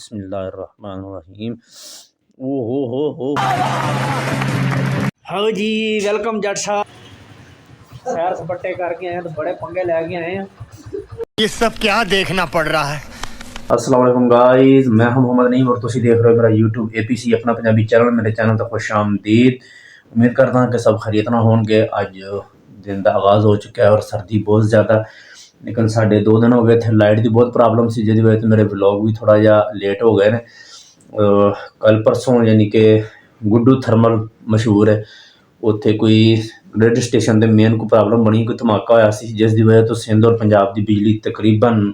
बिस्मिल्लाहिर्रहमानिर्रहीम। ओ हो हाँ जी, वेलकम जट साहब। सैर सपट्टे करके आए तो बड़े पंगे लैके आए हैं। ये सब क्या देखना पड़ रहा है। अस्सलाम वालेकुम गाइस, मैं हूं मोहम्मद नईम और तुसी देख रहे हो मेरा यूट्यूब APC अपना पंजाबी चैनल। मेरे चैनल तक खुश आमदीद। उम्मीद करता हूं कि सब खैरियत ना होंगे। अज दिन का आगाज़ हो चुका है और सर्दी बहुत ज़्यादा, लेकिन साढ़े 2 दिन हो गए थे लाइट की बहुत प्रॉब्लम सी, जिहदी वजह से मेरे व्लॉग भी थोड़ा जिहा लेट हो गए ने। कल परसों यानी कि गुड्डू थर्मल मशहूर है, उत्थे कोई ग्रिड स्टेशन के मेन कोई प्रॉब्लम बनी, कोई धमाका होया सी, जिस दी वजह तो सिंध और पंजाब की बिजली तकरीबन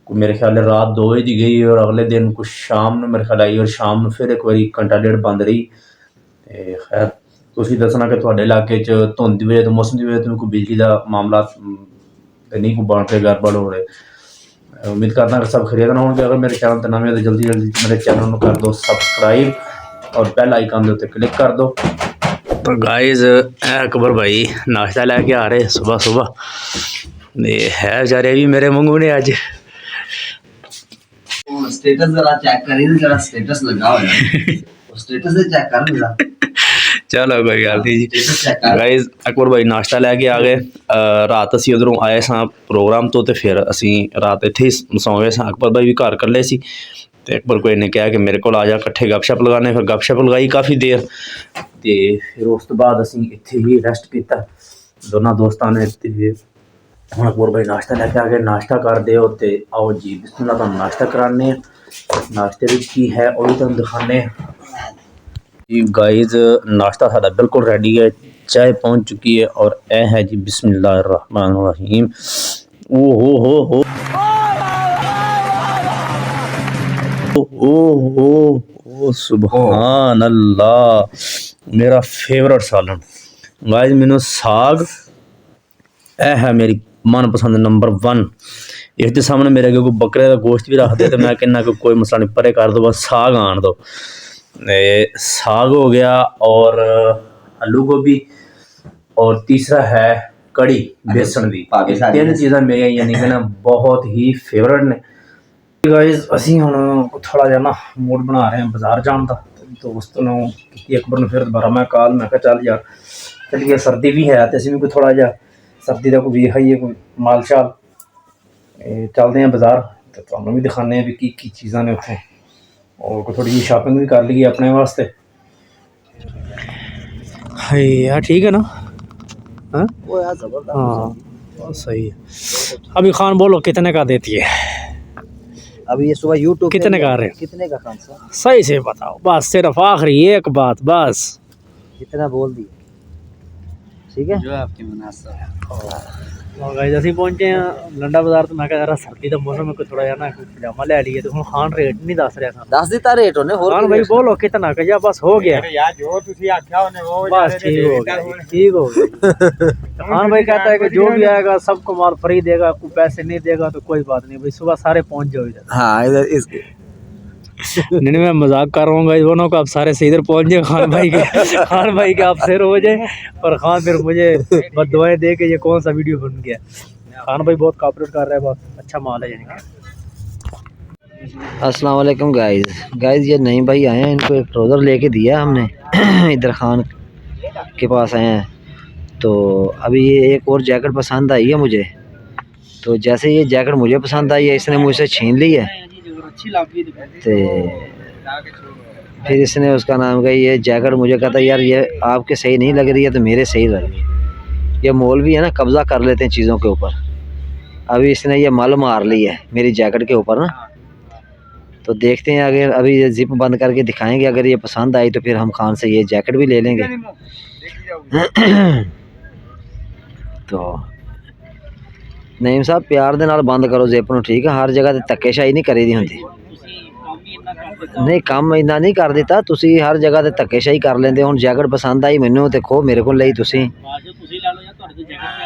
कोई मेरे ख्याल रात 2 बजे की गई और अगले दिन कुछ शाम में मेरे ख्याल आई और शाम में फिर एक बारी घंटा डेढ़ बंद रही। खैर तुसीं दसना कि तुहाडे इलाके च धुंध की वजह तो मौसम की वजह तो कोई बिजली का मामला तो नहीं कोई बन रहे गड़बड़ हो रहे। उम्मीद करता कि सब खैरियत ना होंगे। अगर मेरे चैनल पर नवे हो तो जल्दी जल्दी मेरे चैनल को कर दो सबसक्राइब और बेल आइकन के उत्ते क्लिक कर दो। तो गाइज अकबर भाई नाश्ता लैके आ रहे सुबह सुबह। ये है बेचारे भी मेरे वांगू ने अज स्टेटस जरा चेक करी तो जरा स्टेटस लगा हो यार स्टेटस से चेक कर मेरा। चलो कोई गल नहीं जी। गाइज अकबर भाई नाश्ता लैके आ गए। रात असी उधरों आए सां प्रोग्राम तो फिर असी रात इत्थे ही सौ गए सां। अकबर भाई भी घर कल्ले सी ते अकबर भाई ने कहा कि मेरे को आ जा कट्ठे गपशप लगाने। फिर गपशप लगाई काफ़ी देर ते फिर उस तो बाद असी इत्थे ही रेस्ट किया दोनों दोस्तों ने। हुण अकबर भाई नाश्ता लैके आ गए, नाश्ता कर दिओ ते आओ जी बिस्मिल्लाह तुहानूं नाश्ता कराने। नाश्ते विच की है वह भी तुहानूं दिखाने जी। गाइज नाश्ता साडा बिल्कुल रेडी है, चाय पहुँच चुकी है और यह है जी बिस्मिल्लाहिर्रहमानिर्रहीम। ओ हो सुभान अल्लाह, मेरा फेवरेट सालन। गाइज मैनू साग यह है मेरी मनपसंद नंबर 1। इसके सामने मेरे अगे कोई बकरे का गोश्त भी रख दे तो मैं कहना कि कोई मसला नहीं, परे कर दो, बस साग आन दो। साग हो गया और आलू गोभी और तीसरा है कड़ी बेसन की। तीन चीज़ां मेरियां यानी कि ना बहुत ही फेवरेट ने। गाइज असी हुण थोड़ा जिहा ना मूड बना रहे हैं बाजार जाने का। दोस्त ने अकबर ने फिर दोबारा मैं कॉल, मैं कहा चल यार चलिए, सर्दी भी है तो असीं भी कोई थोड़ा जिहा सर्दी का कोई वेख आइए, कोई माल शाल। चलते हैं बाजार तो तुहानूं भी दिखाने भी की चीज़ां ने उत्थे और कोई थोड़ी जी शॉपिंग भी कर लीए अपने वास्ते। है यार ठीक है ना? हाँ हाँ सही है। अभी खान बोलो कितने का देती है? अभी ये सुबह यूट्यूब कितने का रहे? कितने का खान सा सही से बताओ, बस सिर्फ आखिरी एक बात बस। कितना बोल दिए ठीक है जो आपकी मुनासिब। गाइस असीं पहुंचे हैं लंडा बाजार। तो मैं कहा यार सर्दी का मौसम है कोई थोड़ा जिहा ना पजामा लै लीए। तो हुण खान रेट नहीं दस रहा था। दस दिता रेट होने होर खान भाई बोलो कितना का? या बस हो गया यार जो तुसी आख्या होने वो बस ठीक हो गया, ठीक हो गया। खान भाई कहता है कि जो भी आएगा सबको माल फ्री देगा, कोई पैसे नहीं देगा तो कोई बात नहीं भाई, सुबह सारे पहुंच जाओ इधर। हाँ इधर इसके नहीं मैं मजाक कर रहा हूँ गाइस, दोनों को आप सारे से इधर पहुंच जाए। खान भाई के आप सिर हो जाए और खान फिर मुझे बस दुआएं दे के ये कौन सा वीडियो बन गया। खान भाई बहुत कॉपरेट कर रहा है, बहुत अच्छा माल है यानी कि। अस्सलाम वालेकुम गाइस ये नईम भाई आए हैं, इनको एक ट्राउज़र लेके दिया हमने इधर खान के पास आए हैं। तो अभी ये एक और जैकेट पसंद आई है मुझे, तो जैसे ये जैकेट मुझे पसंद आई है इसने मुझसे छीन ली है। तो फिर इसने उसका नाम कहा ये जैकेट मुझे कहता यार ये आपके सही नहीं लग रही है तो मेरे सही लग रही है। ये मॉल भी है ना, कब्ज़ा कर लेते हैं चीज़ों के ऊपर। अभी इसने ये मल मार ली है मेरी जैकेट के ऊपर ना। तो देखते हैं अगर अभी ये जिप बंद करके दिखाएंगे, अगर ये पसंद आई तो फिर हम खान से ये जैकेट भी ले लेंगे। तो नईम साहब प्यार दे नाल बंद करो जिप नूं ठीक है, हर जगह ते धक्केशाही नहीं करी दी हुंदी। नहीं काम इन्ना नहीं कर दिता तुसी, हर जगह ते धक्केशाही कर लेंदे। हुण जैकेट पसंद आई मैनूं ते खो मेरे कोल लई तुसी।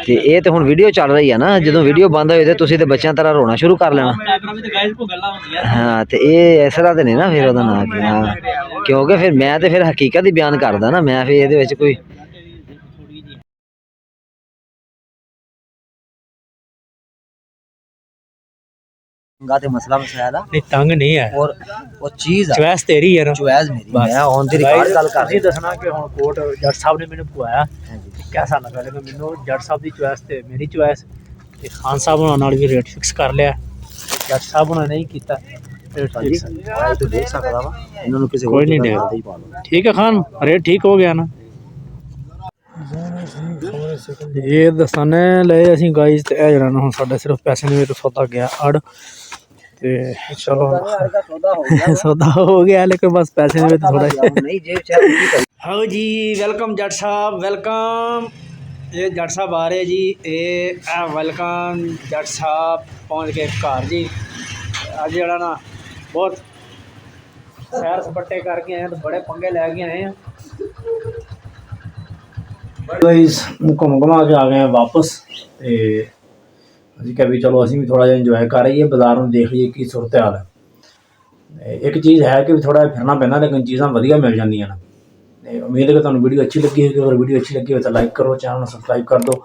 ते ये तो हुण वीडियो चल रही है ना, जदों वीडियो बंद होए ते तुसी ते बच्चों तरह रोना शुरू कर लेना। हाँ तो ये इस तरह तो नहीं ना फिर ओहदा नाम की। हाँ क्योंकि फिर मैं तो फिर हकीकत ही बयान करदा ना, मैं फिर इहदे विच कोई ਗਾ ਤੇ ਮਸਲਾ ਮਸਾਇਲ ਆ नहीं तंग नहीं है ਔਰ ਉਹ ਚੀਜ਼ ਆ चॉइस तेरी है ना ਚੁਆਇਸ ਮੇਰੀ ਮੈਂ ਔਨ ਦੀ ਰਿਕਾਰਡ ਗੱਲ ਕਰ ਤੁਸੀਂ ਦੱਸਣਾ ਕਿ ਹੁਣ ਕੋਟ ਜੱਟ ਸਾਹਿਬ ਨੇ ਮੈਨੂੰ ਪਵਾਇਆ ਕਿਹਦਾ ਲੱਗਾ ਲੇਕਿਨ ਮੈਨੂੰ ਜੱਟ ਸਾਹਿਬ ਦੀ ਚੁਆਇਸ ਤੇ ਮੇਰੀ ਚੁਆਇਸ ਤੇ ਖਾਨ ਸਾਹਿਬ ਉਹਨਾਂ ਨਾਲ ਵੀ ਰੇਟ ਫਿਕਸ ਕਰ ਲਿਆ ਜੱਟ ਸਾਹਿਬ ਉਹਨਾਂ ਨੇ ਨਹੀਂ ਕੀਤਾ ਰੇਟ ਫਿਕਸ ਰਿਹਾ ਤੂੰ ਦੇਖ ਸਕਦਾ ਵਾ ਇਹਨਾਂ ਨੂੰ ਕਿਸੇ ਕੋਈ ਨਹੀਂ ਜਗ੍ਹਾ ਦੇਗਾ। ਤੇ ਹੀ ਪਾ ਲਓ। ठीक है खान रेट ठीक हो गया ना ਇਹ ਦਸਾਨੇ ਲਏ ਅਸੀਂ ਗਾਈਜ਼ ਤੇ ਇਹ ਜਿਹੜਾ ਨਾ ਹੁਣ ਸਾਡੇ ਸਿਰਫ ਪੈਸੇ ਦੇ ਵਿੱਚ ਸੌਦਾ ਗਿਆ ਅੜ ਤੇ ਚਲੋ ਸੌਦਾ ਹੋ ਗਿਆ ਸੌਦਾ ਹੋ ਗਿਆ ਲੇਕਿਨ ਬਸ ਪੈਸੇ ਦੇ ਵਿੱਚ ਥੋੜਾ ਨਹੀਂ ਜੇਬ ਚਾਹ ਕੀ ਕਰੀ हाँ जी वेलकम जट साहब वेलकम ये जट साहब आ रहे जी ये वेलकम जट साहब पहुंच गए घर जी अज जरा ना बहुत सैर सपट्टे करके आए तो बड़े पंगे लैके आए हैं ਗਾਇਸ ਘੁੰਮ ਘੁਮਾ ਕੇ ਆ ਗਏ ਹਾਂ ਵਾਪਸ ਤੇ ਅਸੀਂ ਕਿਹਾ ਵੀ ਚਲੋ ਅਸੀਂ ਵੀ ਥੋੜਾ ਜਿਹਾ ਇੰਜੋਏ ਕਰ ਰਹੀਏ ਬਾਜ਼ਾਰ ਨੂੰ ਦੇਖ ਲਈਏ ਕੀ ਸੂਰਤ ਹਾਲ ਹੈ ਤੇ ਇੱਕ ਚੀਜ਼ ਹੈ ਕਿ ਵੀ ਥੋੜਾ ਫਿਰਨਾ ਪੈਂਦਾ ਲੇਕਿਨ ਚੀਜ਼ਾਂ ਵਧੀਆ ਮਿਲ ਜਾਂਦੀਆਂ ਨੇ ਤੇ ਉਮੀਦ ਹੈ ਕਿ ਤੁਹਾਨੂੰ ਵੀਡੀਓ ਅੱਛੀ ਲੱਗੀ ਹੋਵੇਗੀ ਅਗਰ ਵੀਡੀਓ ਅੱਛੀ ਲੱਗੀ ਹੋਵੇ ਤਾਂ ਲਾਈਕ ਕਰੋ ਚੈਨਲ ਨੂੰ ਸਬਸਕ੍ਰਾਈਬ ਕਰ ਦਿਓ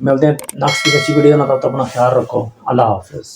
ਮਿਲਦੇ ਹਾਂ ਨੈਕਸਟ ਅੱਛੀ ਵੀਡੀਓ ਨਾਲ ਤਬ ਤੱਕ ਆਪਣਾ ਖਿਆਲ ਰੱਖੋ ਅੱਲਾ ਹਾਫਿਜ਼